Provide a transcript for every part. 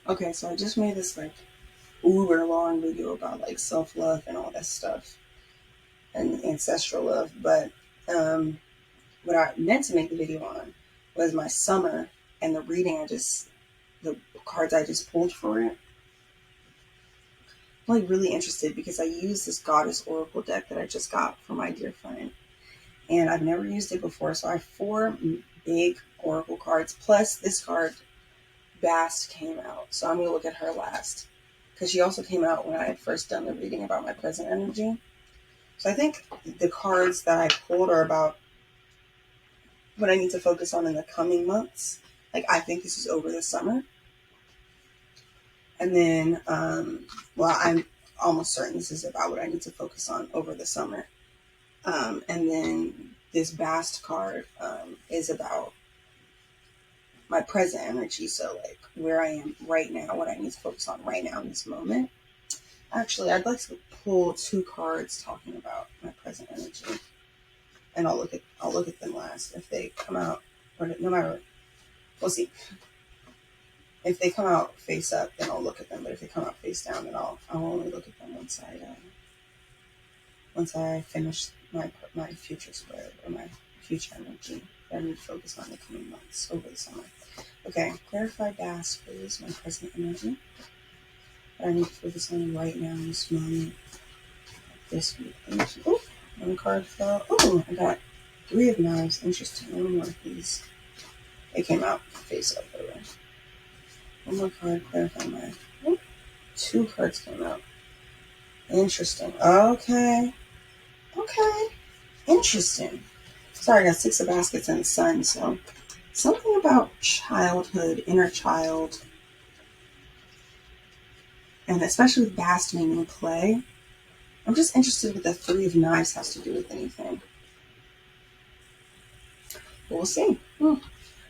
Okay, so I just made this like uber long video about like self love and all that stuff and ancestral love, but um, what I meant to make the video on was my summer and the reading the cards I just pulled for it. I'm like really interested because I use this goddess oracle deck that I just got from my dear friend, and I've never used it before. So I have four big oracle cards plus this card. Bast came out, so I'm gonna look at her last because she also came out when I had first done the reading about my present energy. So I think the cards that I pulled are about what I need to focus on in the coming months. Like I think this is over the summer, and then well, I'm almost certain this is about what I need to focus on over the summer. And then this Bast card is about my present energy. So, like, where I am right now, what I need to focus on right now in this moment. Actually, I'd like to pull two cards talking about my present energy, and I'll look at them last if they come out, or no matter, we'll see. If they come out face up, then I'll look at them. But if they come out face down, then I'll only look at them once I finish my future spread or my future energy that I need to focus on the coming months over the summer. Okay, clarify gas, please. My present energy that I need to focus on right now in this moment. This week. Oh, one card fell. Oh, I got three of knives. Interesting. One more of these. It came out face up, by the way. One more card, clarify my. Oh, two cards came out. Interesting. Okay. Okay. Interesting. Sorry, I got six of baskets and the sun, so something about childhood, inner child, and especially with Bast meaning play. I'm just interested what the three of knives has to do with anything. But we'll see.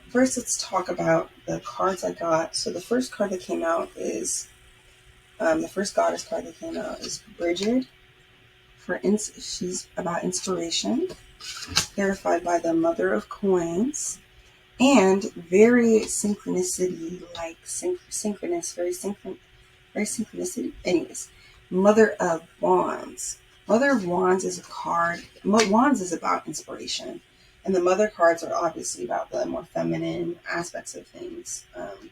First, let's talk about the cards I got. So the first card that came out is the first goddess card that came out is Bridget. She's about inspiration, clarified by the Mother of Coins, and very synchronicity, like synchronous, very synchronicity. Anyways, Mother of Wands. Mother of Wands is a card. Wands is about inspiration, and the Mother cards are obviously about the more feminine aspects of things. I'm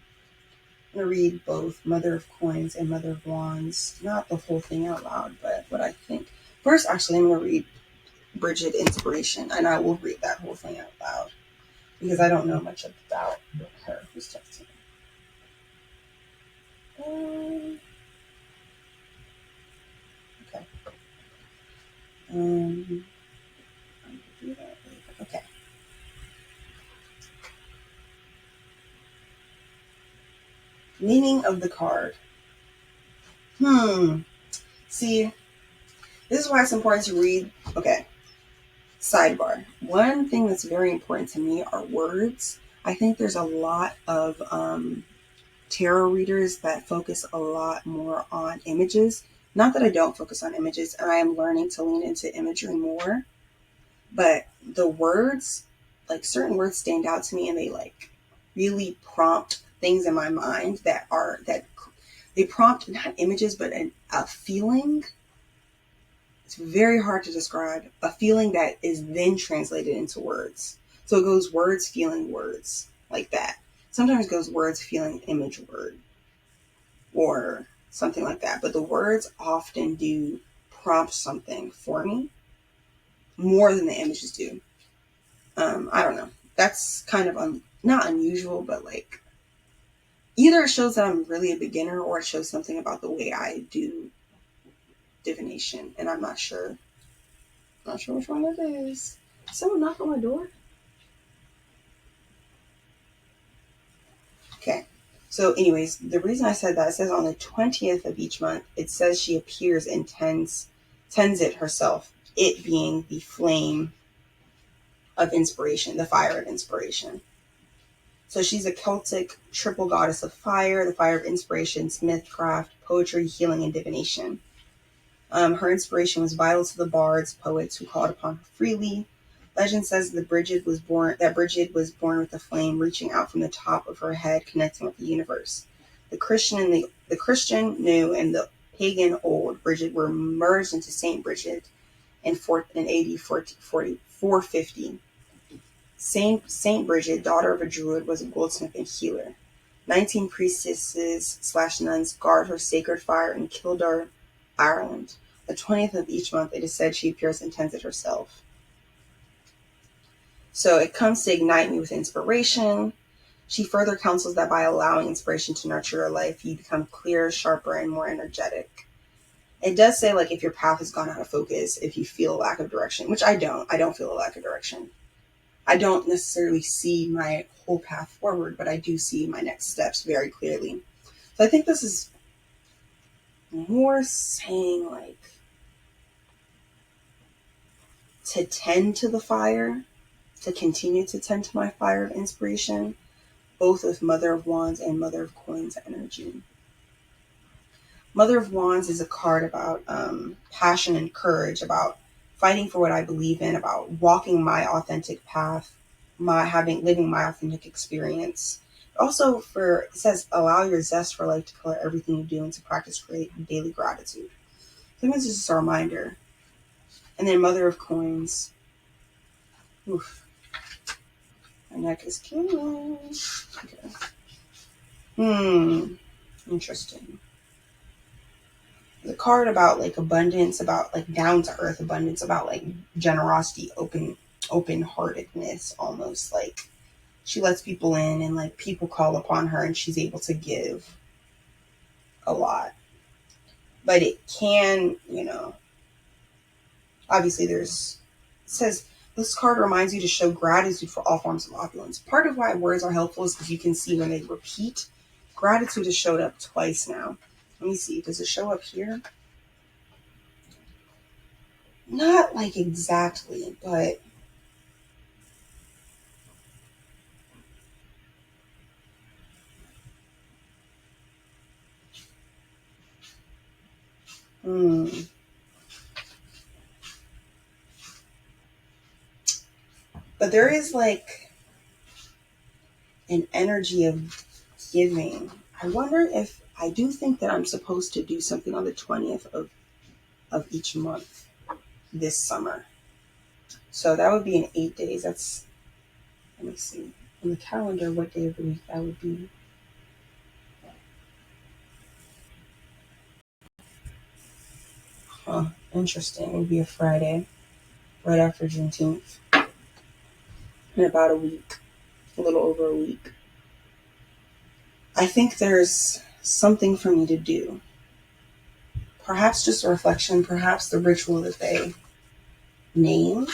going to read both Mother of Coins and Mother of Wands. Not the whole thing out loud, but what I think. First, actually, I'm going to read Bridget Inspiration, and I will read that whole thing out loud because I don't know much about her. Who's texting me? Okay. Okay. Meaning of the card. See, this is why it's important to read. Okay. Sidebar. One thing that's very important to me are words. I think there's a lot of tarot readers that focus a lot more on images. Not that I don't focus on images, and I am learning to lean into imagery more. But the words, like certain words stand out to me and they like really prompt things in my mind that they prompt not images but a feeling. It's very hard to describe a feeling that is then translated into words. So it goes words, feeling, words, like that. Sometimes it goes words, feeling, image, word, or something like that. But the words often do prompt something for me more than the images do. I don't know. That's kind of not unusual, but like either it shows that I'm really a beginner or it shows something about the way I do divination, and I'm not sure. Not sure which one it is. Someone knock on my door? Okay. So, anyways, the reason I said that, it says on the 20th of each month, it says she appears and tends it herself, it being the flame of inspiration, the fire of inspiration. So she's a Celtic triple goddess of fire, the fire of inspiration, smithcraft, poetry, healing, and divination. Her inspiration was vital to the bards, poets who called upon her freely. Legend says that Bridget was born with a flame reaching out from the top of her head, connecting with the universe. The Christian New and the pagan Old Bridget were merged into Saint Bridget in AD 450. Saint Bridget, daughter of a druid, was a goldsmith and healer. 19 priestesses/nuns guard her sacred fire in Kildare, Ireland. The 20th of each month, it is said she appears and tends it herself. So it comes to ignite me with inspiration. She further counsels that by allowing inspiration to nurture your life, you become clearer, sharper, and more energetic. It does say, like, if your path has gone out of focus, if you feel a lack of direction, which I don't feel a lack of direction. I don't necessarily see my whole path forward, but I do see my next steps very clearly. So I think this is more saying, like, to tend to the fire, to continue to tend to my fire of inspiration, both with Mother of Wands and Mother of Coins energy. Mother of Wands is a card about passion and courage, about fighting for what I believe in, about walking my authentic path, living my authentic experience. Also, it says, allow your zest for life to color everything you do and to practice great daily gratitude. I think this is just a reminder. And then Mother of Coins. Oof. My neck is killing. Okay. Interesting. The card about, like, abundance, about, like, down to earth abundance, about, like, generosity, open heartedness, almost like she lets people in and, like, people call upon her and she's able to give a lot. But it can, obviously it says this card reminds you to show gratitude for all forms of opulence. Part of why words are helpful is because you can see when they repeat. Gratitude has showed up twice now. Let me see. Does it show up here? Not like exactly, but but there is, like, an energy of giving. I wonder if I do think that I'm supposed to do something on the 20th of each month this summer. So that would be in 8 days. Let me see. On the calendar, what day of the week that would be. Interesting. It would be a Friday, right after Juneteenth. In about a week. A little over a week. I think there's something for me to do. Perhaps just a reflection, perhaps the ritual that they name.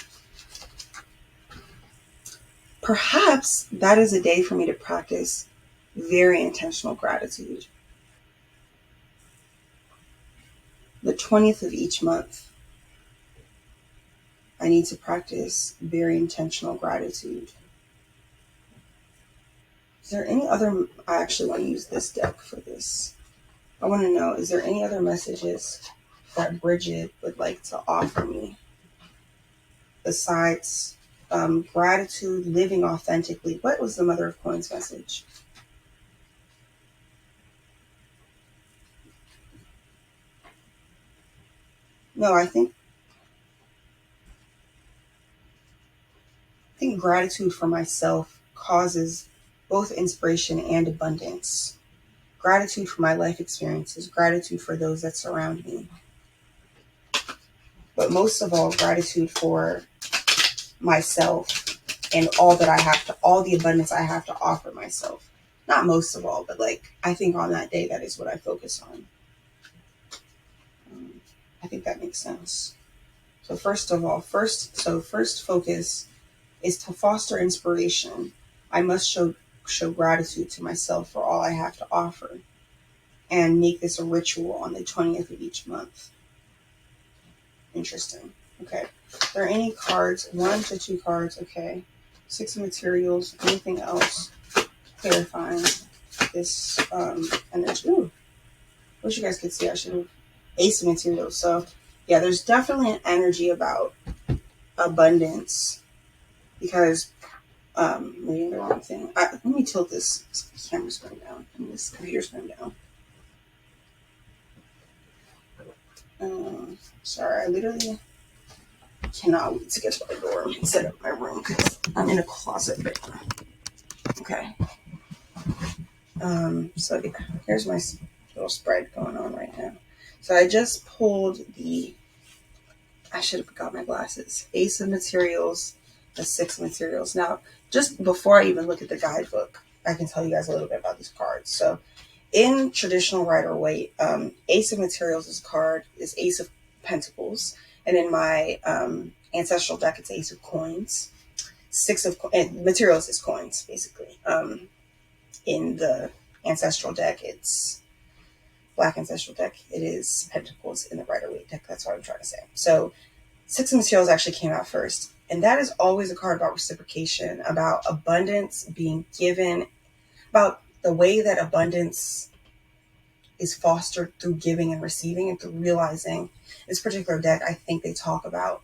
Perhaps that is a day for me to practice very intentional gratitude. The 20th of each month, I need to practice very intentional gratitude. Is there any other, I actually want to use this deck for this. I want to know, is there any other messages that Bridget would like to offer me besides gratitude, living authentically? What was the Mother of Coins message? No, I think gratitude for myself causes both inspiration and abundance. Gratitude for my life experiences, gratitude for those that surround me. But most of all, gratitude for myself and all the abundance I have to offer myself. Not most of all, but, like, I think on that day, that is what I focus on. I think that makes sense. So first focus is to foster inspiration. I must show gratitude to myself for all I have to offer and make this a ritual on the 20th of each month. Interesting. Okay. Are there any cards? 1 to 2 cards. Okay. 6 of materials. Anything else clarifying this energy? Ooh. Wish you guys could see. I should have Ace of materials. So yeah, there's definitely an energy about abundance because Reading the wrong thing. Let me tilt this camera screen down and this computer screen down. Sorry, I literally cannot wait to get to my dorm and set up my room because I'm in a closet right now. Okay. So yeah, here's my little spread going on right now. So I just pulled I should have got my glasses. Ace of Materials, the Six of Materials. Now, just before I even look at the guidebook, I can tell you guys a little bit about these cards. So in traditional Rider-Waite, Ace of Materials is card is Ace of Pentacles, and in my ancestral deck, it's Ace of Coins. And Materials is coins, basically. In the ancestral deck, it's Black ancestral deck. It is Pentacles in the Rider-Waite deck. That's what I'm trying to say. So Six of Materials actually came out first, and that is always a card about reciprocation, about abundance being given, about the way that abundance is fostered through giving and receiving, and through realizing. This particular deck, I think they talk about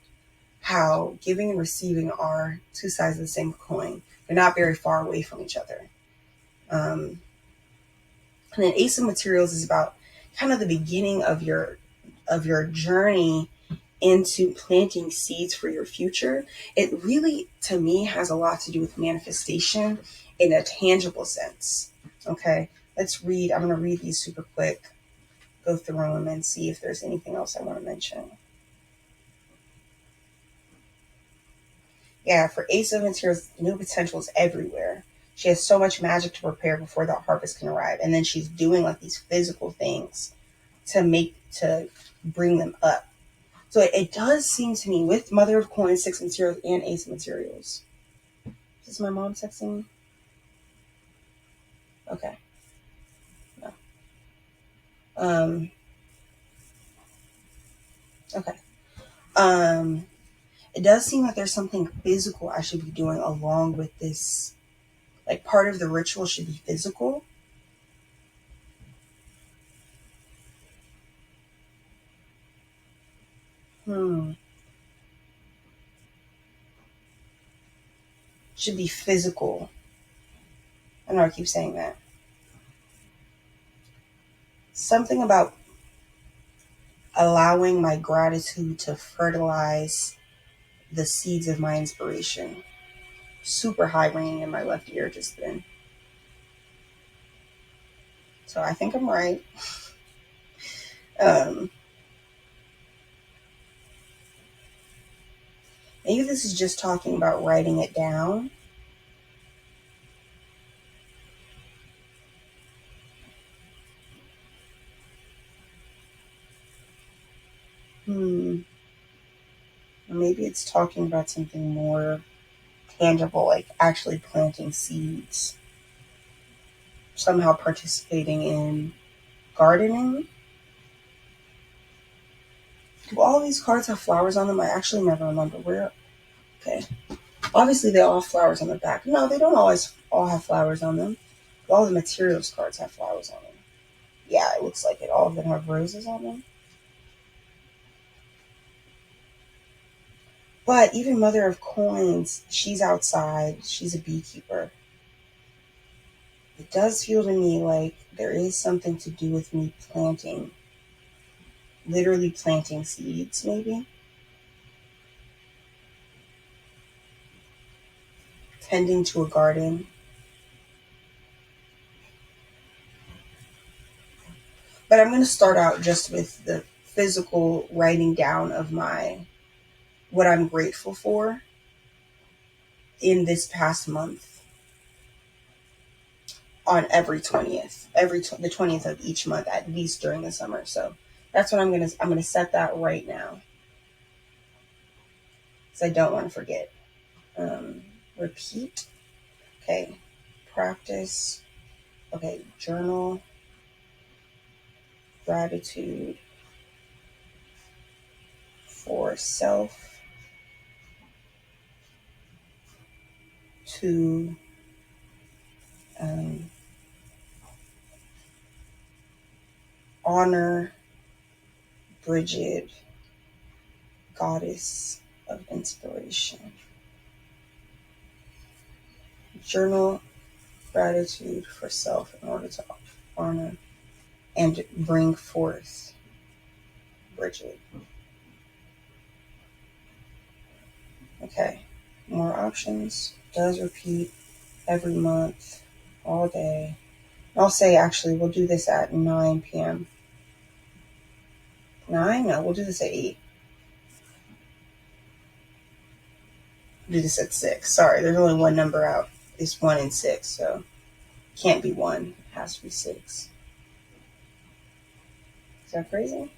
how giving and receiving are two sides of the same coin. They're not very far away from each other. And then Ace of Materials is about kind of the beginning of your journey into planting seeds for your future. It really, to me, has a lot to do with manifestation in a tangible sense. Okay, let's read. I'm going to read these super quick, go through them, and see if there's anything else I want to mention. Yeah, for Ace of Materials, new potential is everywhere. She has so much magic to prepare before the harvest can arrive. And then she's doing like these physical things to bring them up. So it does seem to me with Mother of Coins, Six of Materials, and Ace of Materials. Is this my mom texting me? Okay. No. Okay. It does seem like there's something physical I should be doing along with this. Like part of the ritual should be physical. Should be physical. I know I keep saying that. Something about allowing my gratitude to fertilize the seeds of my inspiration. Super high ringing in my left ear just then. So I think I'm right. Um, Maybe this is just talking about writing it down. Or maybe it's talking about something more tangible, like actually planting seeds. Somehow participating in gardening. Do all these cards have flowers on them? I actually never remember where. Okay. Obviously, they all have flowers on the back. No, they don't always all have flowers on them. All the materials cards have flowers on them. Yeah, it looks like it. All of them have roses on them. But even Mother of Coins, she's outside. She's a beekeeper. It does feel to me like there is something to do with me planting, literally planting seeds, maybe. Tending to a garden. But I'm going to start out just with the physical writing down of what I'm grateful for in this past month on every 20th, the 20th of each month, at least during the summer. So that's what I'm going to set that right now. So I don't want to forget. Repeat. Okay. Practice. Okay. Journal. Gratitude for self. To honor Bridget, goddess of inspiration. Journal gratitude for self in order to honor and bring forth. Bridget. Okay. More options. Does repeat every month, all day. I'll say actually we'll do this at 9 p.m. 9? No, we'll do this at 8. Do this at 6. Sorry, there's only one number out. It's 1 and 6, so can't be 1. It has to be 6. Is that crazy?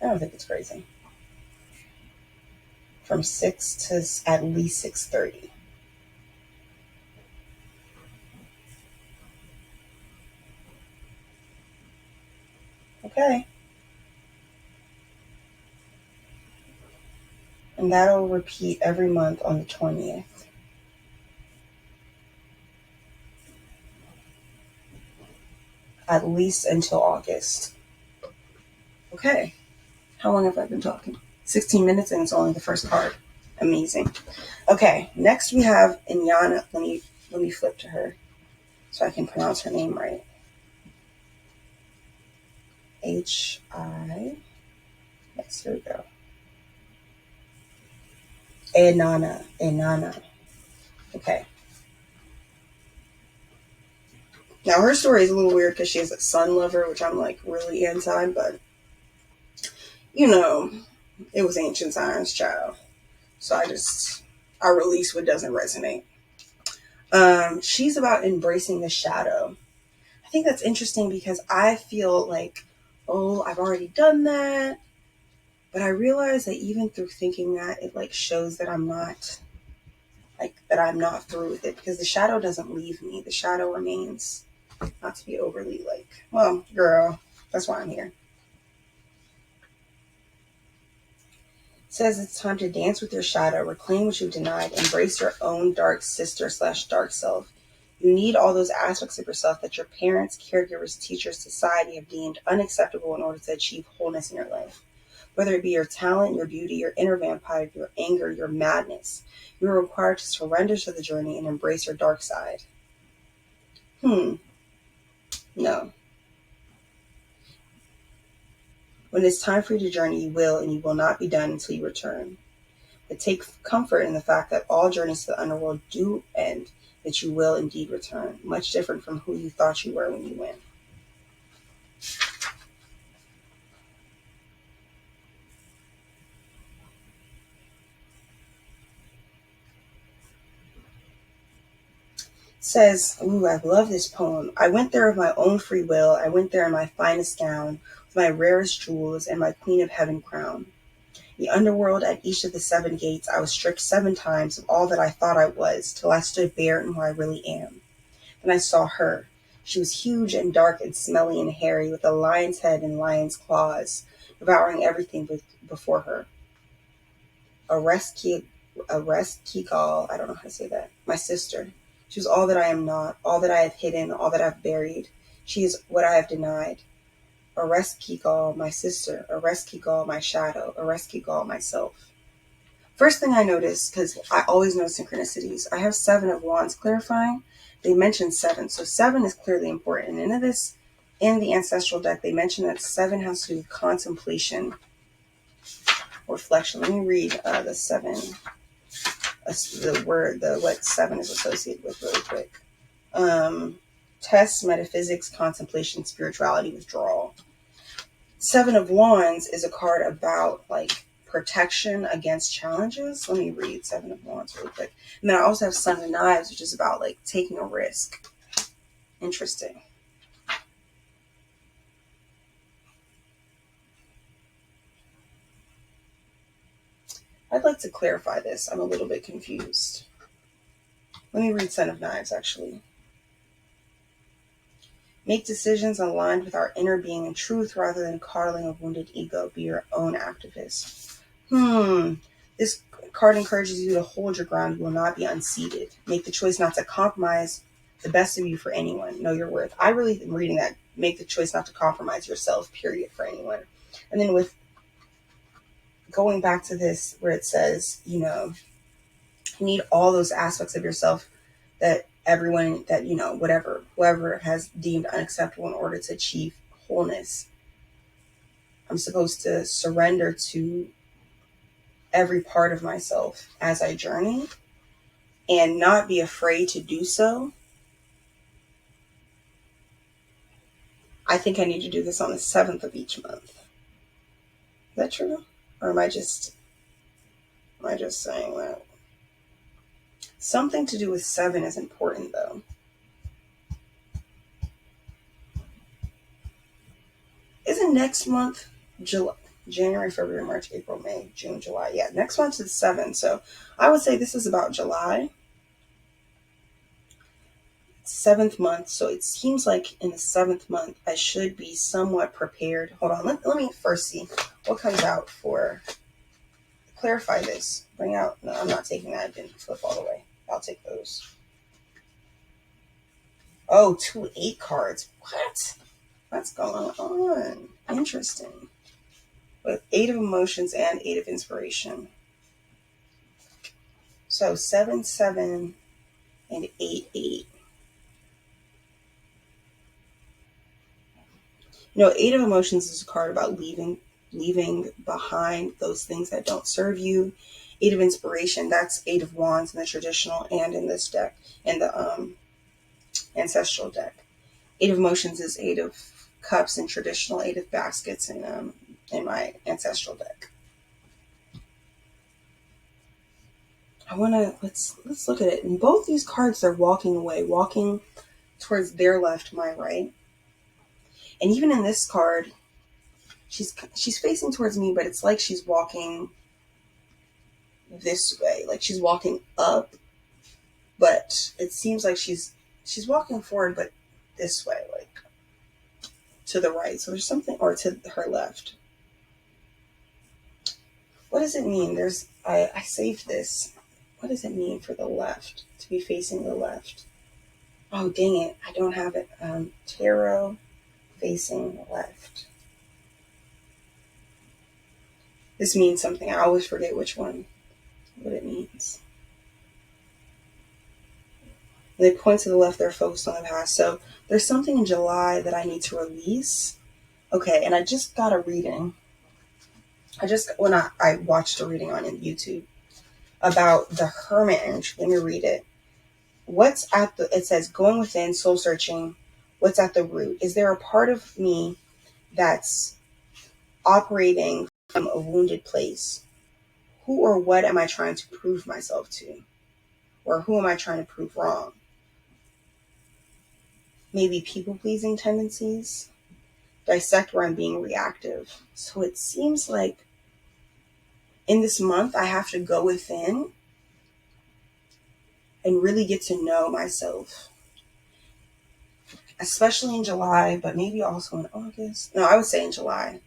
I don't think it's crazy. From 6 to at least 6:30. Okay. And that'll repeat every month on the 20th. At least until August. Okay. How long have I been talking? 16 minutes, and it's only the first card. Amazing. Okay, next we have Inyana. Let me flip to her so I can pronounce her name right. Hi. Yes, here we go. Enana. Okay. Now her story is a little weird because she has a sun lover, which I'm like really anti, but you know, it was ancient science, child. So I release what doesn't resonate. She's about embracing the shadow. I think that's interesting because I feel like, oh, I've already done that. But I realize that even through thinking that, it like shows that I'm not through with it because the shadow doesn't leave me. The shadow remains. Not to be overly like, well, girl, that's why I'm here. It says it's time to dance with your shadow, reclaim what you've denied, embrace your own dark sister/dark self. You need all those aspects of yourself that your parents, caregivers, teachers, society have deemed unacceptable in order to achieve wholeness in your life. Whether it be your talent, your beauty, your inner vampire, your anger, your madness, you are required to surrender to the journey and embrace your dark side. No. When it's time for you to journey, you will, and you will not be done until you return. But take comfort in the fact that all journeys to the underworld do end, that you will indeed return, much different from who you thought you were when you went. Says, ooh, I love this poem. I went there of my own free will. I went there in my finest gown, with my rarest jewels, and my Queen of Heaven crown. The underworld at each of the 7 gates, I was stripped 7 times of all that I thought I was, till I stood bare in who I really am. Then I saw her. She was huge and dark and smelly and hairy, with a lion's head and lion's claws, devouring everything before her. Arrest Kigal, I don't know how to say that, my sister. She was all that I am not, all that I have hidden, all that I've buried. She is what I have denied. Arrest Kigal, my sister. Arrest Kigal, my shadow. Arrest Kigal, myself. First thing I noticed, because I always know synchronicities, I have 7 of Wands clarifying. They mention 7, so 7 is clearly important. And in the ancestral deck, they mention that 7 has to do with contemplation, reflection. Let me read the 7, what 7 is associated with really quick. Test, metaphysics, contemplation, spirituality, withdrawal. 7 of Wands is a card about like protection against challenges. Let me read 7 of Wands really quick. And then I also have Son of Knives, which is about like taking a risk. Interesting. I'd like to clarify this. I'm a little bit confused. Let me read Son of Knives actually. Make decisions aligned with our inner being and truth rather than coddling a wounded ego. Be your own activist. This card encourages you to hold your ground. You will not be unseated. Make the choice not to compromise the best of you for anyone. Know your worth. I really am reading that. Make the choice not to compromise yourself, period, for anyone. And then with going back to this where it says, you need all those aspects of yourself that everyone that, whoever has deemed unacceptable in order to achieve wholeness. I'm supposed to surrender to every part of myself as I journey and not be afraid to do so. I think I need to do this on the 7th of each month. Is that true? Or am I just saying that? Something to do with 7 is important though. Isn't next month July? January, February, March, April, May, June, July. Yeah, next month is 7. So I would say this is about July. 7th month. So it seems like in the 7th month, I should be somewhat prepared. Hold on. Let me first see what comes out for. Clarify this. Bring out. No, I'm not taking that. I didn't flip all the way. I'll take those. Oh, 2 8 cards. What? What's going on? Interesting. With 8 of emotions and 8 of inspiration. So 7 7 and 8 8. 8 of emotions is a card about leaving behind those things that don't serve you. 8 of inspiration, that's 8 of wands in the traditional and in this deck, in the ancestral deck. 8 of emotions is 8 of cups in traditional, 8 of baskets in my ancestral deck. Let's look at it. In both these cards, they're walking away, walking towards their left, my right. And even in this card, she's facing towards me, but it's like she's walking this way, like she's walking up, but it seems like she's walking forward, but this way, like to the right. So there's something, or to her left. What does it mean? I saved this. What does it mean for the left, to be facing the left? Oh, dang it. I don't have it. Tarot facing left. This means something. I always forget what it means. They point to the left, they're focused on the past. So there's something in July that I need to release. Okay, and I just got a reading. I watched a reading on YouTube about the Hermit energy. Let me read it. It says, going within, soul searching, what's at the root? Is there a part of me that's operating from a wounded place? Who or what am I trying to prove myself to? Or who am I trying to prove wrong? Maybe people-pleasing tendencies? Dissect where I'm being reactive. So it seems like in this month, I have to go within and really get to know myself. Especially in July, but maybe also in August. No, I would say in July.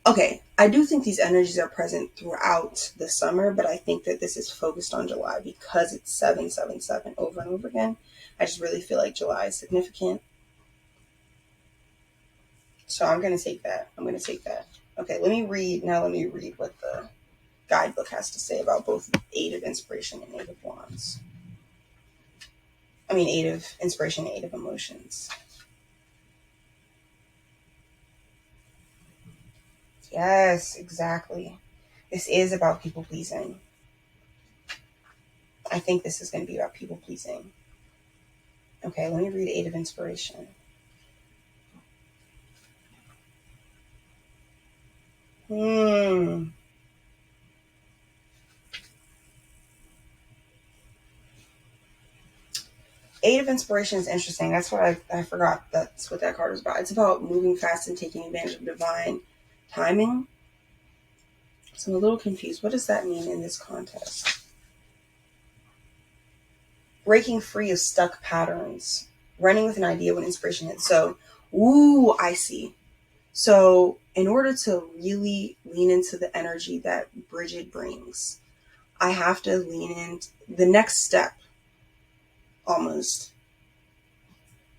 Okay, I do think these energies are present throughout the summer, but I think that this is focused on July because it's 777 over and over again. I just really feel like July is significant. So I'm going to take that. Okay, let me read what the guidebook has to say about both 8 of inspiration and 8 of wands. 8 of inspiration and 8 of emotions. Yes, exactly. This is about people pleasing. I think this is going to be about people pleasing. Okay, let me read 8 of inspiration. Eight of inspiration is interesting. That's what I forgot. That's what that card was about. It's about moving fast and taking advantage of divine timing. So I'm a little confused. What does that mean in this context? Breaking free of stuck patterns. Running with an idea when inspiration hits. So, I see. So in order to really lean into the energy that Bridget brings, I have to lean into the next step, almost.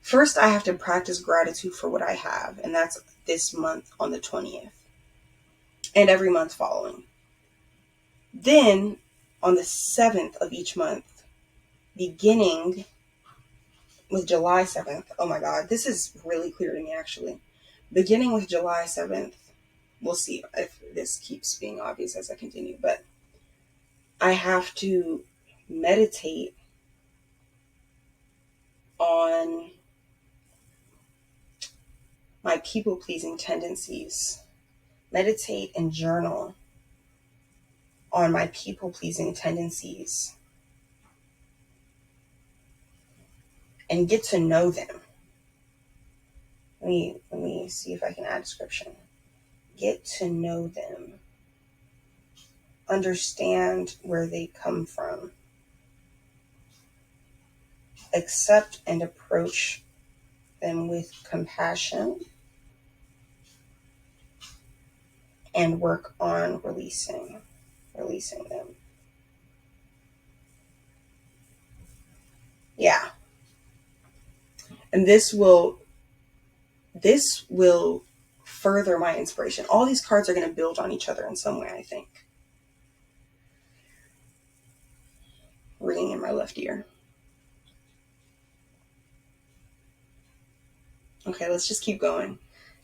First, I have to practice gratitude for what I have, and that's this month on the 20th, and every month following. Then on the 7th of each month, beginning with July 7th. Oh my God, this is really clear to me actually. Beginning with July 7th, we'll see if this keeps being obvious as I continue, but I have to meditate on my people pleasing tendencies, meditate and journal on my people pleasing tendencies, and get to know them. Let me see if I can add description. Get to know them. Understand where they come from. Accept and approach them with compassion, and work on releasing them. Yeah. And this will further my inspiration. All these cards are going to build on each other in some way, I think. Ringing in my left ear. Okay, let's just keep going.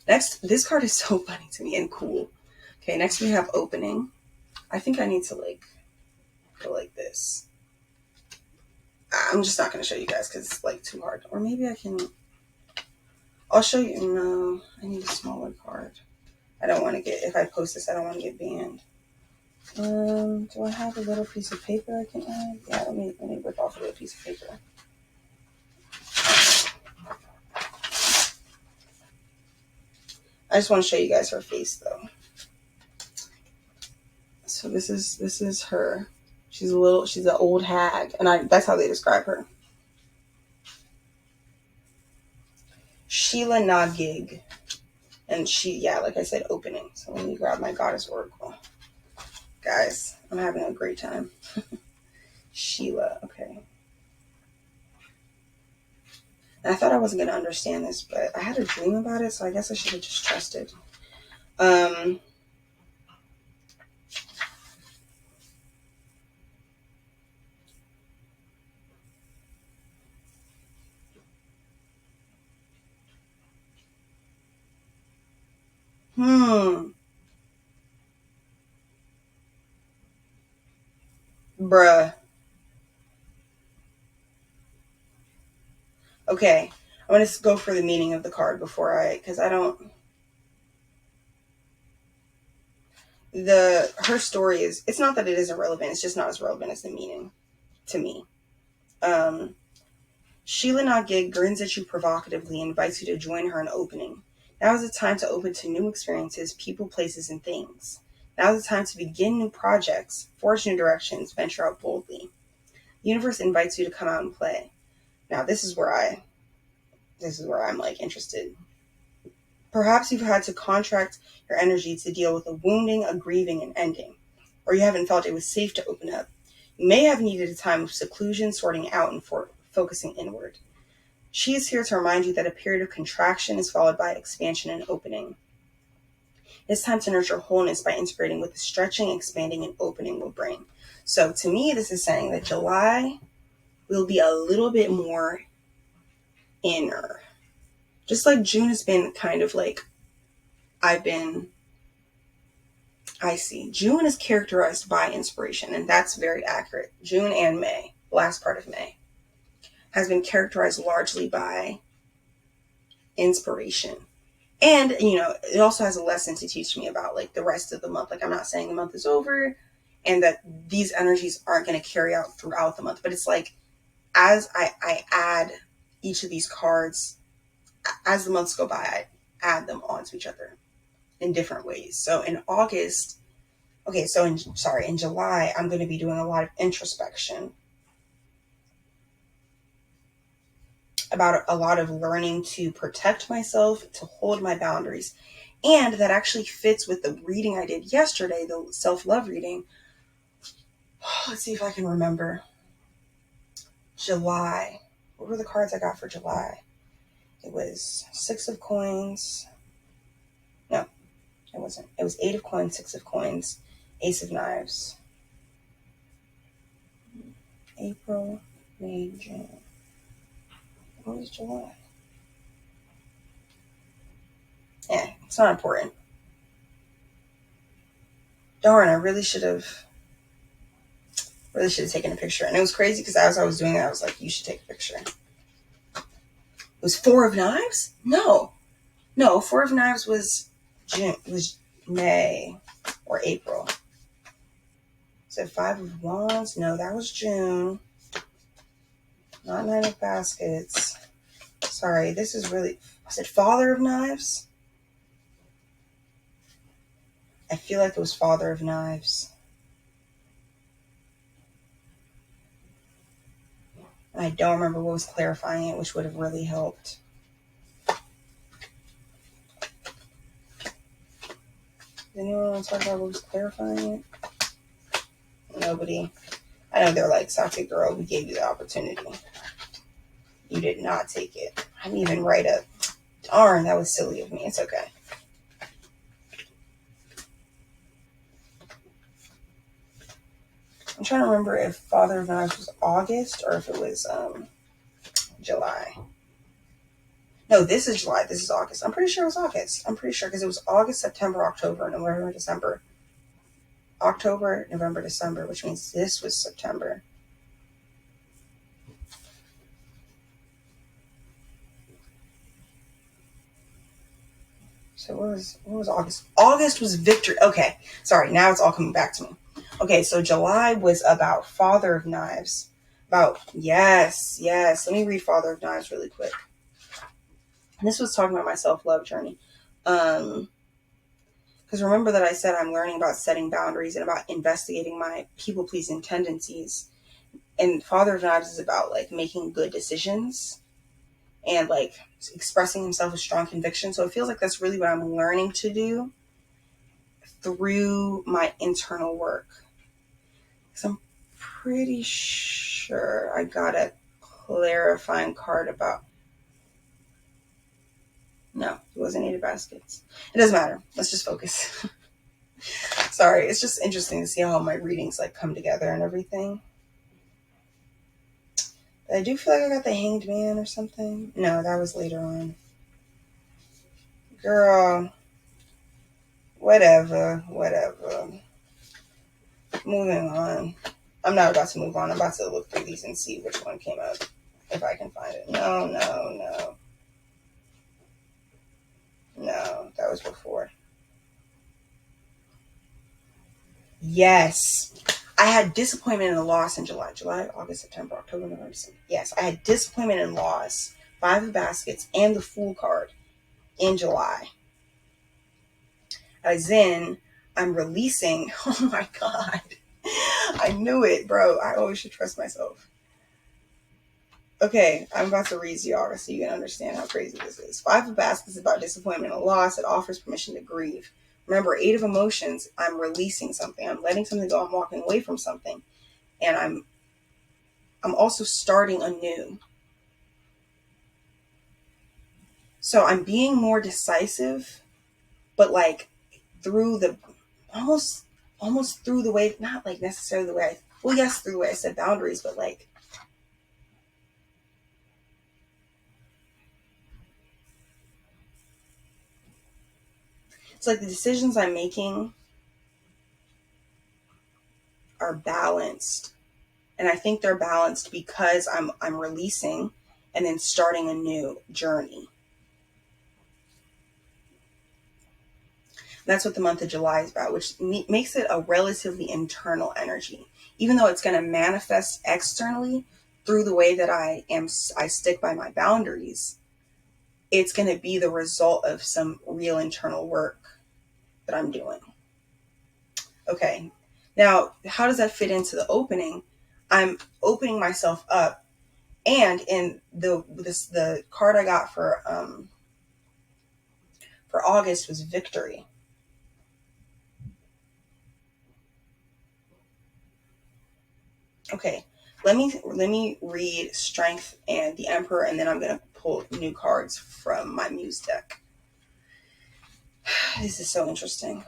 Next, this card is so funny to me and cool. Okay, next we have opening. I think I need to go like this. I'm just not going to show you guys because it's too hard. Or maybe I'll show you. No, I need a smaller card. I don't want to get, if I post this, I don't want to get banned. Do I have a little piece of paper I can add? Yeah, let me rip off a little piece of paper. I just want to show you guys her face though. So this is her. She's an old hag, and that's how they describe her. Sheila Nagig. And like I said, opening. So let me grab my goddess oracle. Guys, I'm having a great time. Sheila, okay. And I thought I wasn't going to understand this, but I had a dream about it, so I guess I should have just trusted. Bruh. Okay, I'm going to go for the meaning of the card because I don't... Her story is, it's not that it isn't relevant, it's just not as relevant as the meaning to me. Sheila Nagig grins at you provocatively and invites you to join her in opening. Now is the time to open to new experiences, people, places, and things. Now is the time to begin new projects, forge new directions, venture out boldly. The universe invites you to come out and play. Now this is where I'm interested. Perhaps you've had to contract your energy to deal with a wounding, a grieving, and ending, or you haven't felt it was safe to open up. You may have needed a time of seclusion, sorting out, and focusing inward. She is here to remind you that a period of contraction is followed by expansion and opening. It's time to nurture wholeness by integrating with the stretching, expanding, and opening will bring. So to me, this is saying that July will be a little bit more inner. Just like June has been kind of like, June is characterized by inspiration, and that's very accurate. June and May, last part of May, has been characterized largely by inspiration. And, it also has a lesson to teach me about the rest of the month. I'm not saying the month is over and that these energies aren't going to carry out throughout the month, but it's as I add each of these cards, as the months go by, I add them onto each other in different ways. So in in July, I'm going to be doing a lot of introspection about a lot of learning to protect myself, to hold my boundaries. And that actually fits with the reading I did yesterday, the self-love reading. Let's see if I can remember. July. What were the cards I got for July? It was 6 of coins. No, it wasn't. It was 8 of coins, 6 of coins, Ace of knives. April, May, June. What was July? Yeah, it's not important. Darn, I really should have taken a picture. And it was crazy because as I was doing it, I was like, you should take a picture. It was Four of Knives? No. No, Four of Knives was June, was May or April. So Five of Wands? No, that was June. Not Nine of Baskets. Sorry, this is really... Was it Father of Knives? I feel like it was Father of Knives. And I don't remember what was clarifying it, which would have really helped. Does anyone want to talk about what was clarifying it? Nobody. I know they're like, Satiya girl, we gave you the opportunity. You did not take it. I didn't even write a... Darn, that was silly of me. It's okay. I'm trying to remember if Father of Knives was August or if it was July. No, this is July. This is August. I'm pretty sure it was August. I'm pretty sure because it was August, September, October, November, December. October, November, December, which means this was September. So what was August? August was victory. Okay, sorry. Now it's all coming back to me. Okay, so July was about Father of Knives. Yes. Let me read Father of Knives really quick. And this was talking about my self-love journey. Because remember that I said I'm learning about setting boundaries and about investigating my people-pleasing tendencies. And Father of Knives is about like making good decisions and like expressing himself with strong conviction. So it feels like that's really what I'm learning to do through my internal work. Because I'm pretty sure I got a clarifying card about... No, it wasn't Eight of Baskets. It doesn't matter. Let's just focus. Sorry, it's just interesting to see how my readings like come together and everything. But I do feel like I got the Hanged Man or something. No, that was later on. Girl, whatever. Moving on. I'm not about to move on. I'm about to look through these and see which one came up. If I can find it. No. No, that was before. Yes. I had disappointment and loss in July. July, August, September, October, November, December. Yes, I had disappointment and loss. Five of Baskets and the Fool card in July. As in, I'm releasing... Oh my God. I knew it, bro. I always should trust myself. Okay, I'm about to read y'all so you can understand how crazy this is. Five of Baskets is about disappointment and loss. It offers permission to grieve. Remember, Eight of Emotions, I'm releasing something. I'm letting something go. I'm walking away from something. And I'm also starting anew. So I'm being more decisive, but like through the... almost through the way, not like necessarily the way yes, through the way I set boundaries, but like... It's like the decisions I'm making are balanced. And I think they're balanced because I'm releasing and then starting a new journey. That's what the month of July is about, which makes it a relatively internal energy. Even though it's going to manifest externally through the way that I stick by my boundaries, it's going to be the result of some real internal work that I'm doing. Okay. Now, how does that fit into the opening? I'm opening myself up, and in the card I got for August was Victory. Okay, let me read Strength and the Emperor, and then I'm gonna pull new cards from my Muse deck. This is so interesting.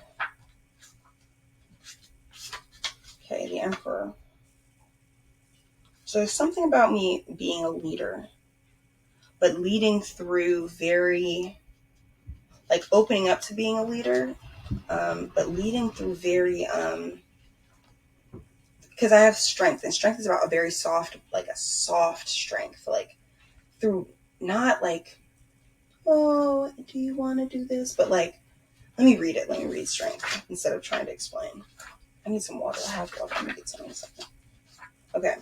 Okay, the Emperor. So there's something about me being a leader, but leading through very, like opening up to being a leader, but leading through very, because I have strength, and strength is about a very soft, like a soft strength, like through not like, oh, do you want to do this? But like, let me read it. Let me read strength instead of trying to explain. I need some water. I have water. Let me get some in a second. Okay.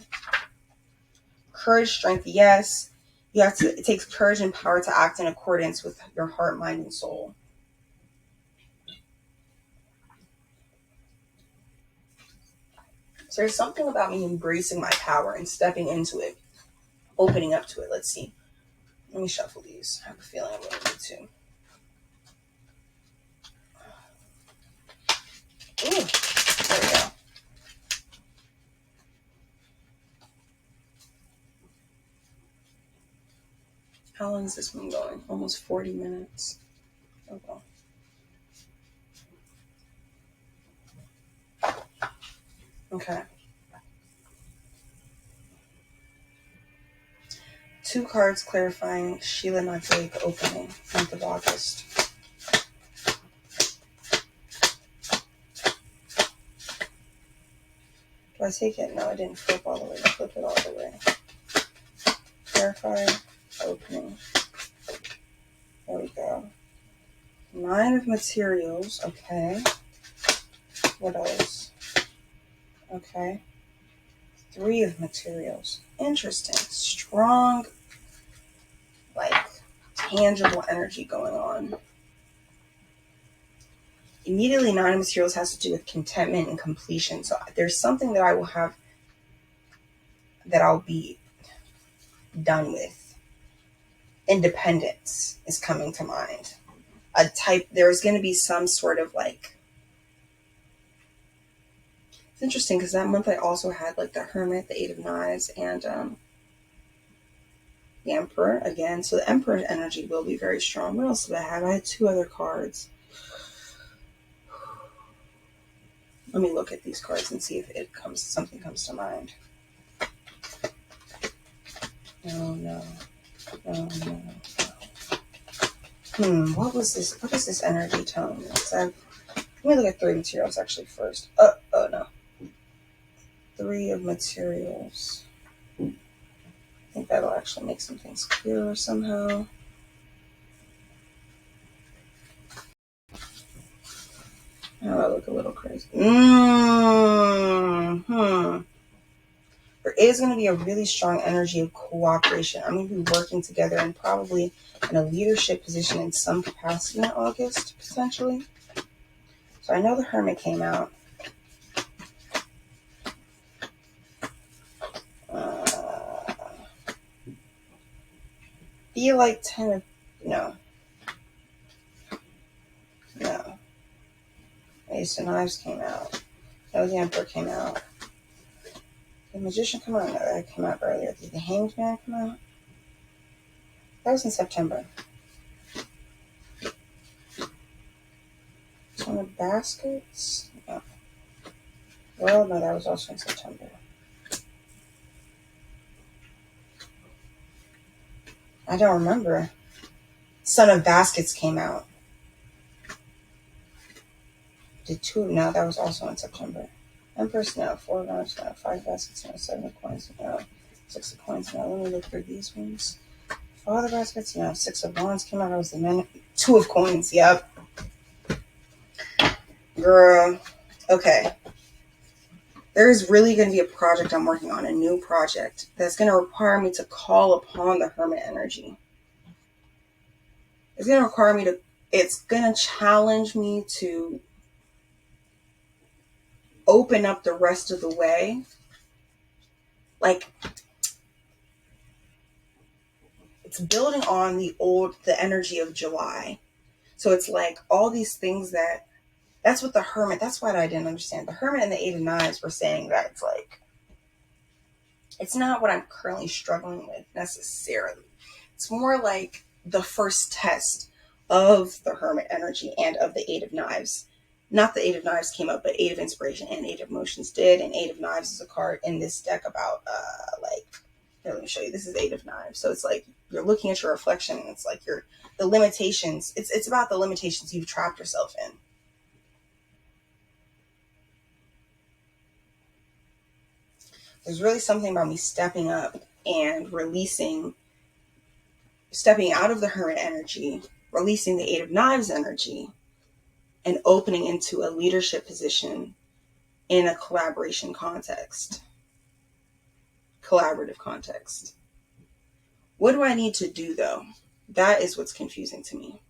Courage, strength, yes. You have to, it takes courage and power to act in accordance with your heart, mind, and soul. So there's something about me embracing my power and stepping into it, opening up to it. Let's see. Let me shuffle these. I have a feeling I'm going to need to. Ooh, there we go. How long is this one going? Almost 40 minutes. Okay. Okay. 2 cards clarifying Sheila Naglake opening, month of August. Do I take it? No, I didn't flip all the way. Flip it all the way. Clarify opening. There we go. 9 of materials. Okay. What else? Okay. 3 of materials. Interesting. Strong, like, tangible energy going on. Immediately, 9 of materials has to do with contentment and completion. So there's something that I will have that I'll be done with. Independence is coming to mind. There's going to be some sort of like, it's interesting because that month I also had like the Hermit, the 8 of Knives, and the Emperor again. So the Emperor energy will be very strong. What else did I have? I had 2 other cards. Let me look at these cards and see if something comes to mind. Oh no. Oh no. What was this? What is this energy tone? Let me look at 3 materials actually first. Oh no. 3 of materials. I think that'll actually make some things clearer somehow. Oh, I look a little crazy. There is going to be a really strong energy of cooperation. I'm going to be working together and probably in a leadership position in some capacity in August, potentially. So I know the Hermit came out. Feel like 10 of... No. Ace of Knives came out. No, the Emperor came out. The Magician came out. No, that came out earlier. Did the Hanged Man come out? That was in September. 10 of Baskets? No. Well, no, that was also in September. I don't remember. Son of Baskets came out. Did 2? No, that was also in September. Empress, no. 4 of Knives, no. 5 Baskets, no. 7 of Coins, no. 6 of Coins, no. Let me look for these ones. Father Baskets, no. 6 of Wands came out. That was the men. 2 of Coins, yep. Girl. Okay. There's really going to be a project I'm working on, a new project, that's going to require me to call upon the Hermit energy. It's going to challenge me to open up the rest of the way. Like, it's building on the energy of July. So it's like all these things that's what the Hermit, that's what I didn't understand. The Hermit and the 8 of Knives were saying that it's like, it's not what I'm currently struggling with necessarily. It's more like the first test of the Hermit energy and of the 8 of Knives. not the Eight of Knives came up, but Eight of Inspiration and Eight of Emotions did. And Eight of Knives is a card in this deck about here, let me show you. This is Eight of Knives. So it's like you're looking at your reflection and it's like the limitations. It's about the limitations you've trapped yourself in. There's really something about me stepping up and stepping out of the Hermit energy, releasing the Eight of Knives energy, and opening into a leadership position in a collaborative context. What do I need to do though? That is what's confusing to me.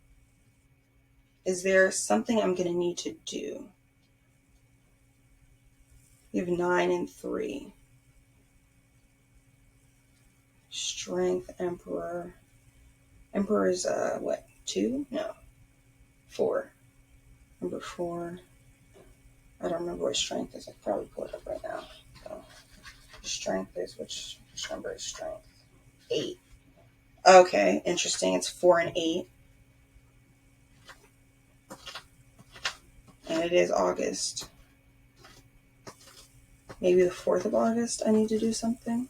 Is there something I'm going to need to do? We have 9 and 3. Strength, Emperor. Emperor is, 2? No. 4. Number 4. I don't remember what strength is. I could probably pull it up right now. So, strength is, which number is strength? 8. Okay, interesting. It's 4 and 8. And it is August. Maybe the 4th of August I need to do something.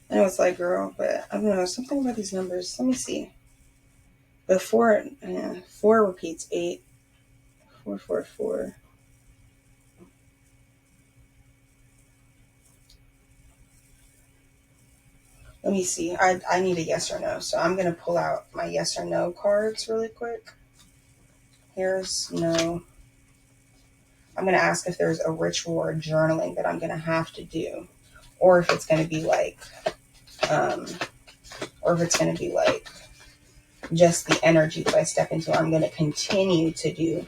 I know it's like, girl, but I don't know. Something about these numbers. Let me see. The 4 repeats 8. 4, 4, 4. Let me see. I need a yes or no. So I'm going to pull out my yes or no cards really quick. Here's no. I'm going to ask if there's a ritual or journaling that I'm going to have to do. Or if it's going to be like, just the energy that I step into. I'm going to continue to do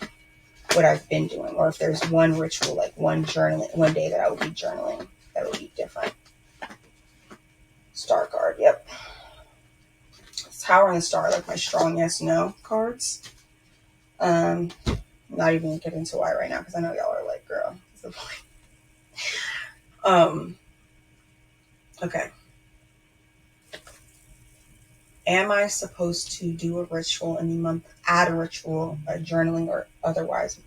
what I've been doing. Or if there's one ritual, like one day that I will be journaling, that will be different. Star card, yep. Tower and the Star, like my strong yes, no cards. Not even gonna get into why right now, because I know y'all are like, girl, what's the point? Okay. Am I supposed to do a ritual in the month, add a ritual, a journaling or otherwise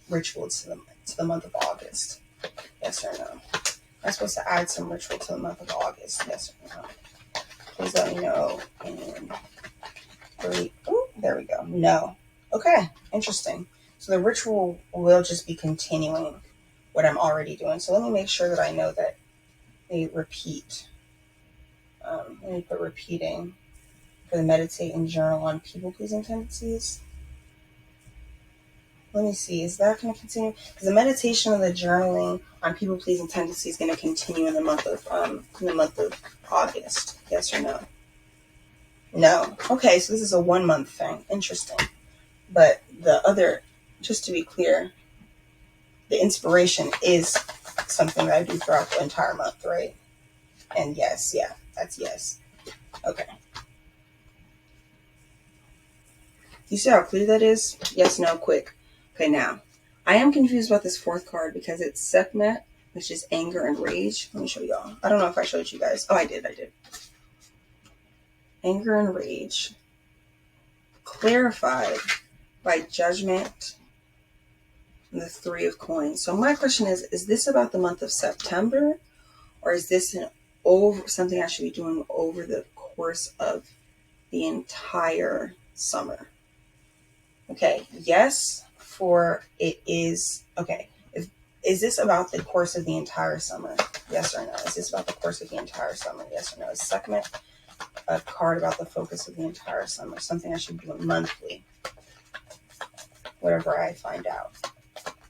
ritual to the month of August? Yes or no? Am I supposed to add some ritual to the month of August? Yes or no? Please let me know in 3. Oh, there we go. No. Okay, interesting. So the ritual will just be continuing what I'm already doing. So let me make sure that I know that they repeat. Let me put repeating for the meditate and journal on people-pleasing tendencies. Let me see. Is that going to continue? Because the meditation and the journaling on people-pleasing tendencies is going to continue in the month of August. Yes or no? No. Okay, so this is a 1-month thing. Interesting. But the other, just to be clear, the inspiration is something that I do throughout the entire month, right? And yes, yeah, that's yes. Okay. You see how clear that is? Yes, no, quick. Okay, now, I am confused about this 4th card because it's Sekhmet, which is anger and rage. Let me show y'all. I don't know if I showed you guys. Oh, I did. Anger and rage. Clarified by judgment and the 3 of coins. So my question is this about the month of September? Or is this something I should be doing over the course of the entire summer? Okay, yes, for it is. Okay, is this about the course of the entire summer? Yes or no? Is this about the course of the entire summer? Yes or no? Is Sekhmet a card about the focus of the entire summer? Something I should be doing monthly? Whatever I find out.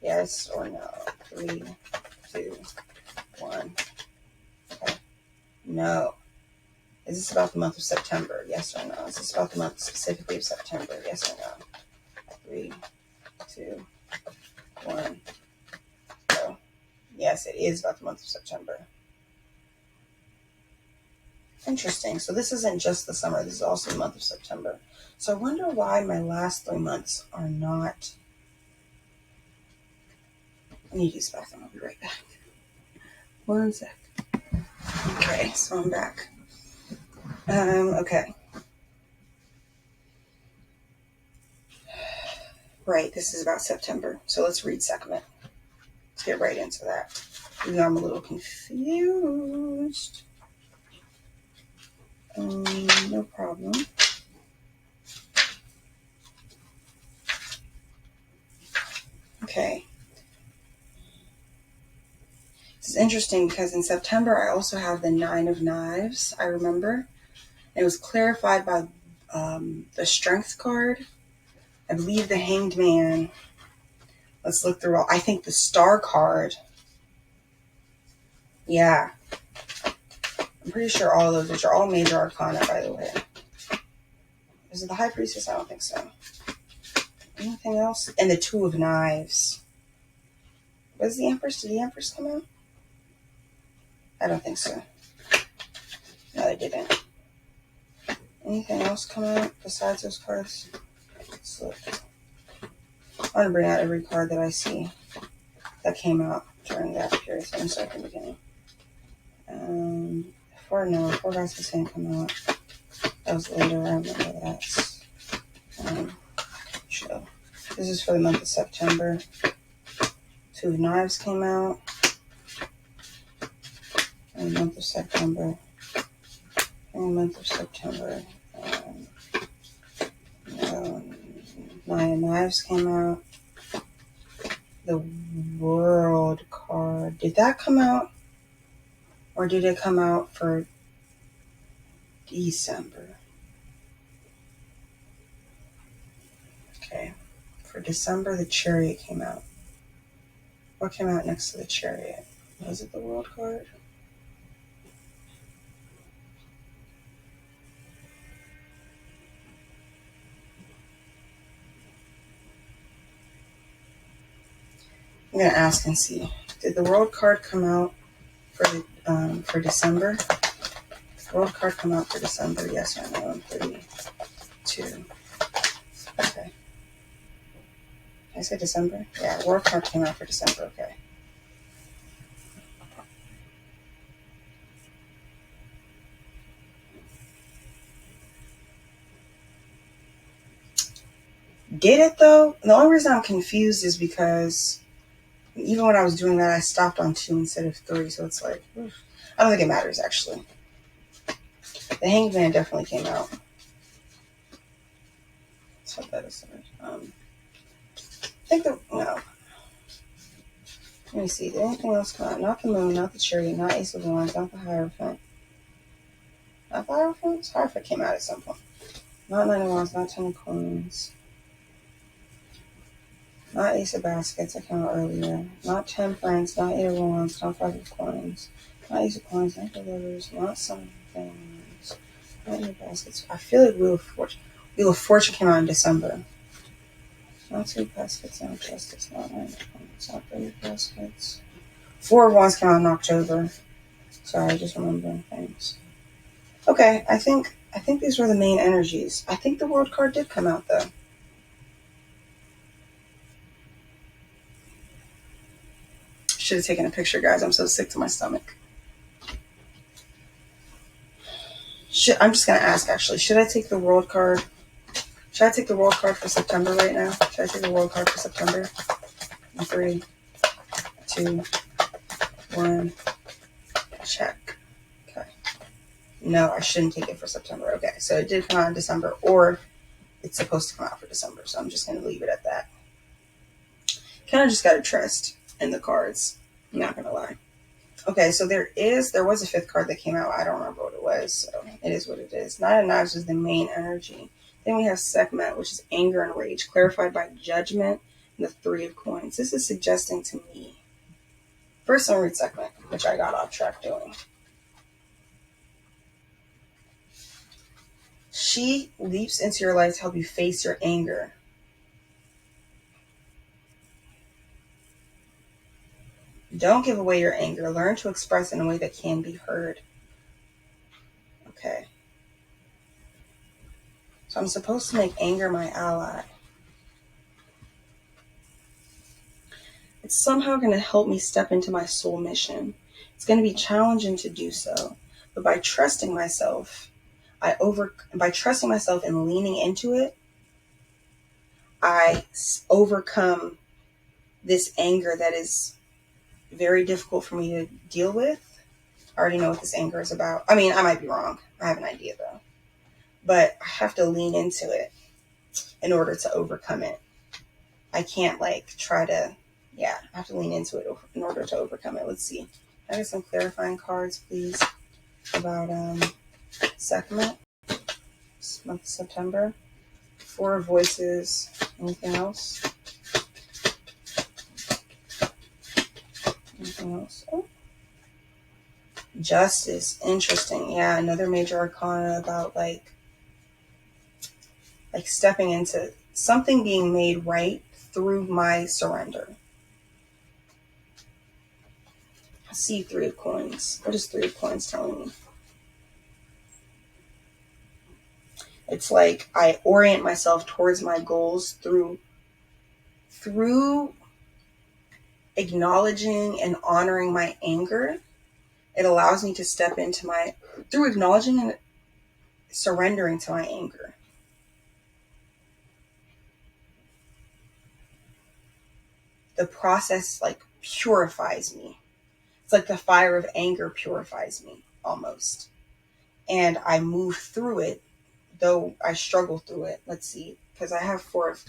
Yes or no? 3, 2, 1. Okay. No. Is this about the month of September? Yes or no? Is this about the month specifically of September? Yes or no? 3, 2, 1. Go. Yes, it is about the month of September. Interesting. So this isn't just the summer. This is also the month of September. So I wonder why my last 3 months are not... I need to use the bathroom. I'll be right back. 1 sec. Okay, so I'm back. Okay. Right, this is about September. So let's read segment. Let's get right into that. Even though I'm a little confused. No problem. Okay. This is interesting because in September I also have the Nine of Knives, I remember. It was clarified by the Strength card. I believe the Hanged Man. Let's look through all. I think the Star card. Yeah. I'm pretty sure all of those, which are all major arcana, by the way. Is it the High Priestess? I don't think so. Anything else? And the Two of Knives. Was the Empress? Did the Empress come out? I don't think so. No, they didn't. Anything else come out besides those cards? Let's look. I'm going to bring out every card that I see that came out during that period. So I'm starting from the beginning. Four Baskets didn't come out. That was later. I remember that. Show. This is for the month of September. Two of Knives came out. In the month of September. Nine of Knives came out. The World card. Did that come out? Or did it come out for December? Okay. For December, the Chariot came out. What came out next to the Chariot? Was it the World card? I'm going to ask and see. Did the World card come out for December? Did the World card come out for December? Yes or no? I'm 32. Okay. Did I say December? Yeah, World card came out for December. Okay. Did it though? The only reason I'm confused is because even when I was doing that, I stopped on 2 instead of 3. So it's like, oof. I don't think it matters actually. The Hanged Man definitely came out. So that is I think no. Let me see. Did anything else come out? Not the Moon, not the Chariot, not Ace of Wands, not the Hierophant. Not the Hierophant? Hierophant came out at some point. Not Nine of Wands, not Ten of Coins. Not Ace of Baskets, that came out earlier. Not Temperance, not Eight of Wands, not Five of Coins. Not Ace of Coins, not the Lovers, not Some Things. Not Eight of Baskets. I feel like Wheel of Fortune. Wheel of Fortune came out in December. Not Two of Baskets, not Justice, not Nine of Coins, not Three of Baskets. Four of Wands came out in October. Sorry, just remembering things. Okay, I think these were the main energies. I think the World card did come out though. Should have taken a picture, guys. I'm so sick to my stomach. I'm just gonna ask actually. Should I take the World card? Should I take the World card for September right now? Should I take the World card for September? 3, 2, 1. Check. Okay. No, I shouldn't take it for September. Okay, so it did come out in December, or it's supposed to come out for December. So I'm just gonna leave it at that. Kind of just gotta trust in the cards. I'm not gonna lie. Okay, so there was a fifth card that came out. I don't remember what it was, so it is what it is. Nine of Knives is the main energy. Then we have Sekhmet, which is anger and rage, clarified by Judgment and the Three of Coins. This is suggesting to me. First, I'm read Sekhmet, which I got off track doing. She leaps into your life to help you face your anger. Don't give away your anger. Learn to express in a way that can be heard. Okay. So I'm supposed to make anger my ally. It's somehow going to help me step into my soul mission. It's going to be challenging to do so. But by trusting myself, by trusting myself and leaning into it, I overcome this anger that is very difficult for me to deal with. I already know what this anger is about. I mean, I might be wrong. I have an idea though. But I have to lean into it in order to overcome it. I can't like try to, yeah, I have to lean into it in order to overcome it. Let's see. I get some clarifying cards, please, about Sekhmet, month of September. Four of Voices. Anything else? Anything else? Oh. Justice. Interesting. Yeah, another major arcana about like stepping into something being made right through my surrender. I see Three of Coins. What is Three of Coins telling me? It's like I orient myself towards my goals through acknowledging and honoring my anger. It allows me to step into through acknowledging and surrendering to my anger. The process like purifies me. It's like the fire of anger purifies me almost. And I move through it, though I struggle through it. Let's see, because I have Four of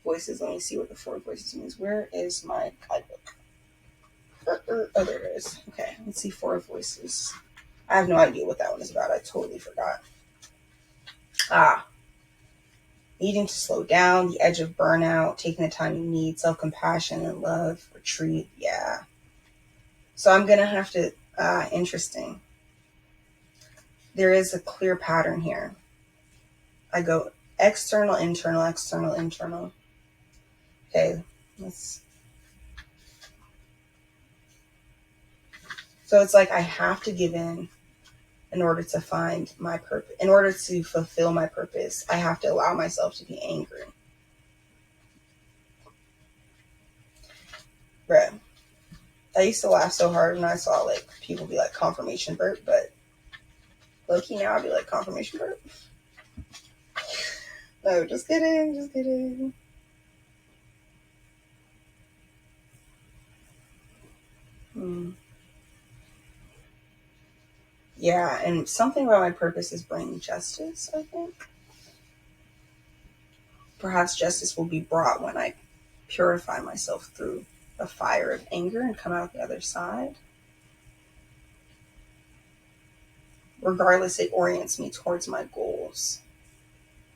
Voices. Let me see what the Four of Voices means. Where is my guidebook? Oh, there it is. Okay, let's see Four of Voices. I have no idea what that one is about. I totally forgot. Needing to slow down, the edge of burnout, taking the time you need, self-compassion and love, retreat. Yeah. So I'm going to have to, interesting. There is a clear pattern here. I go external, internal, external, internal. Okay, so it's like I have to give in order to find my purpose. In order to fulfill my purpose, I have to allow myself to be angry. Bruh, I used to laugh so hard when I saw like people be like confirmation burp, but low-key now I'd be like confirmation burp. No, just kidding, just kidding. Yeah, and something about my purpose is bringing justice, I think. Perhaps justice will be brought when I purify myself through the fire of anger and come out the other side. Regardless, it orients me towards my goals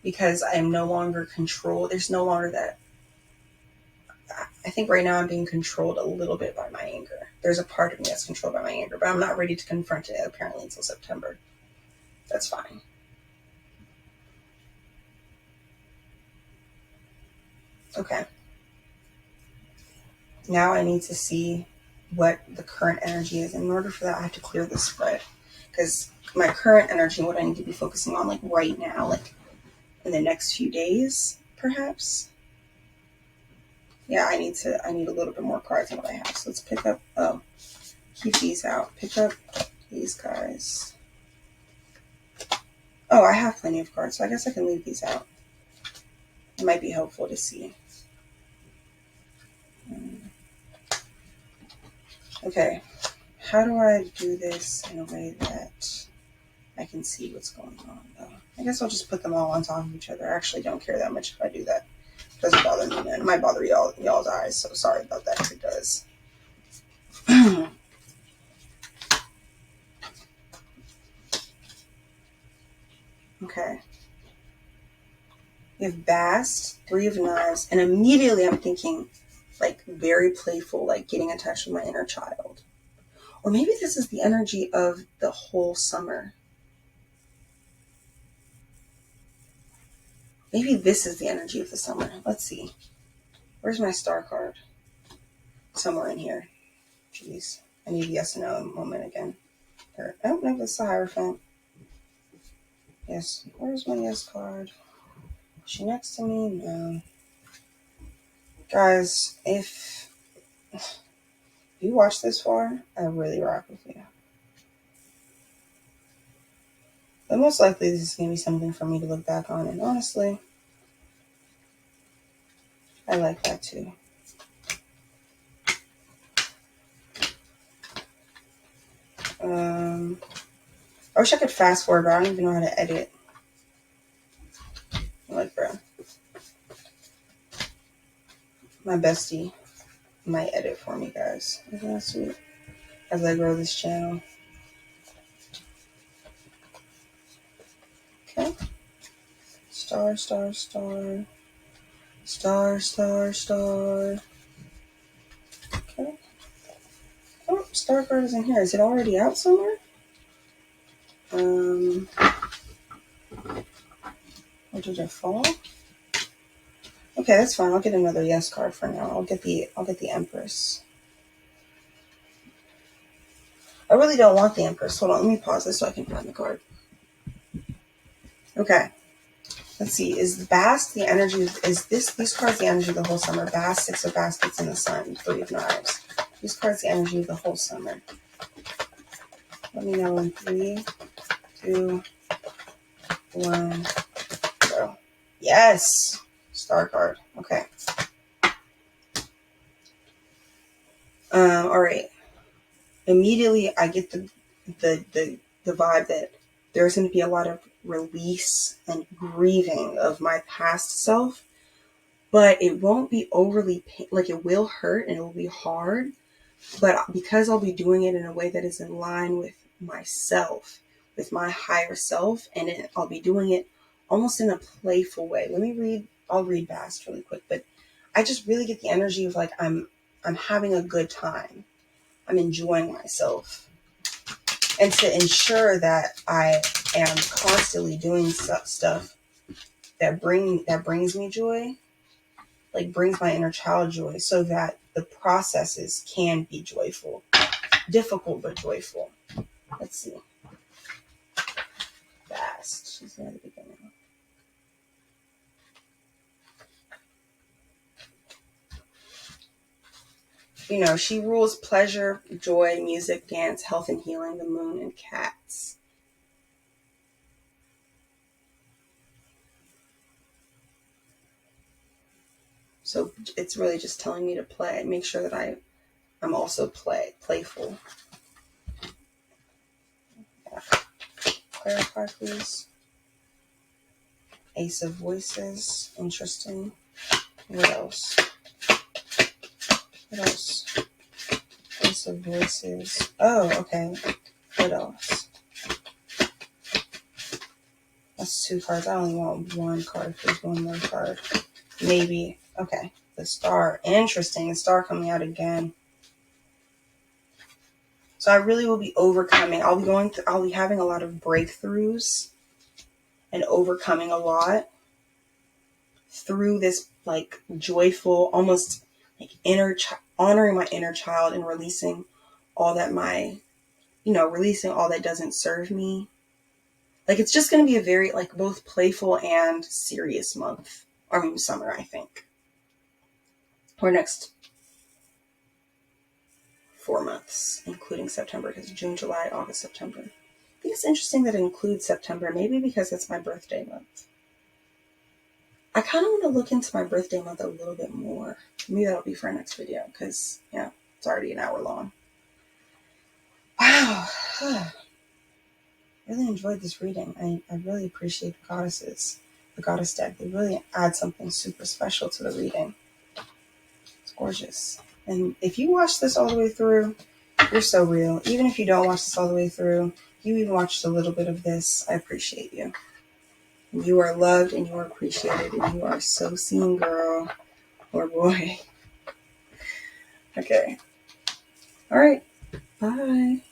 because I am no longer controlled. There's no longer that. I think right now I'm being controlled a little bit by my anger. There's a part of me that's controlled by my anger, but I'm not ready to confront it apparently until September. That's fine. Okay. Now I need to see what the current energy is. And in order for that, I have to clear the spread. Because my current energy, what I need to be focusing on, like right now, like in the next few days, perhaps. Yeah, I need a little bit more cards than what I have. So let's pick up, keep these out. Pick up these guys. Oh, I have plenty of cards, so I guess I can leave these out. It might be helpful to see. Okay, how do I do this in a way that I can see what's going on, though? I guess I'll just put them all on top of each other. I actually don't care that much if I do that. It doesn't bother me, man. It might bother y'all's eyes, so sorry about that if it does. Okay. We have Bast, Three of Knives, and immediately I'm thinking, like, very playful, like getting in touch with my inner child. Or maybe this is the energy of the whole summer. Maybe this is the energy of the summer. Let's see. Where's my star card? Somewhere in here. Jeez. I need a yes and no moment again. Oh, no, that's the Hierophant. Yes. Where's my yes card? Is she next to me? No. Guys, if you watch this far, I really rock with you. But most likely this is going to be something for me to look back on. And honestly, I like that too. I wish I could fast forward, but I don't even know how to edit. Like, bro, my bestie might edit for me, guys. Isn't that sweet? As I grow this channel. Okay. Star, star, star. Star, star, star. Okay. Oh, star card is in here. Is it already out somewhere? Or did it fall? Okay, that's fine. I'll get another yes card for now. I'll get the Empress. I really don't want the Empress. Hold on, let me pause this so I can find the card. Okay. Let's see. Is Bast the energy? Is these cards the energy of the whole summer? Bast, Six of Baskets in the Sun, Three of Knives. These cards the energy of the whole summer. Let me know in 3, 2, 1, go. Yes. Star card. Okay. All right. Immediately I get the vibe that there's going to be a lot of release and grieving of my past self, but it won't be overly like it will hurt and it will be hard, but because I'll be doing it in a way that is in line with myself, with my higher self, and I'll be doing it almost in a playful way. I'll read Bast really quick, but I just really get the energy of like I'm having a good time. I'm enjoying myself. And to ensure that I am constantly doing stuff that brings me joy, like brings my inner child joy, so that the processes can be joyful. Difficult but joyful. Let's see. Fast. She's near the beginning. You know, she rules pleasure, joy, music, dance, health and healing, the moon, and cats. So it's really just telling me to play. Make sure that I'm also playful. Yeah. Clarify, please. Ace of Voices. Interesting. What else? What else? Ace of Voices. Oh, okay. What else? That's 2 cards. I only want 1 card. Please, 1 more card. Maybe. Okay. The Star. Interesting. The Star coming out again. So I really will be overcoming. I'll be having a lot of breakthroughs and overcoming a lot through this like joyful, almost like honoring my inner child and releasing all that releasing all that doesn't serve me. Like it's just going to be a very like both playful and serious month. Summer, I think. Or next 4 months, including September, because June, July, August, September. I think it's interesting that it includes September, maybe because it's my birthday month. I kind of want to look into my birthday month a little bit more. Maybe that'll be for our next video, because, yeah, it's already an hour long. Wow. Really enjoyed this reading. I really appreciate the goddesses, the goddess deck. They really add something super special to the reading. It's gorgeous. And if you watch this all the way through, you're so real. Even if you don't watch this all the way through, you even watched a little bit of this, I appreciate you. You are loved and you are appreciated and you are so seen, girl or boy. Okay. All right. Bye.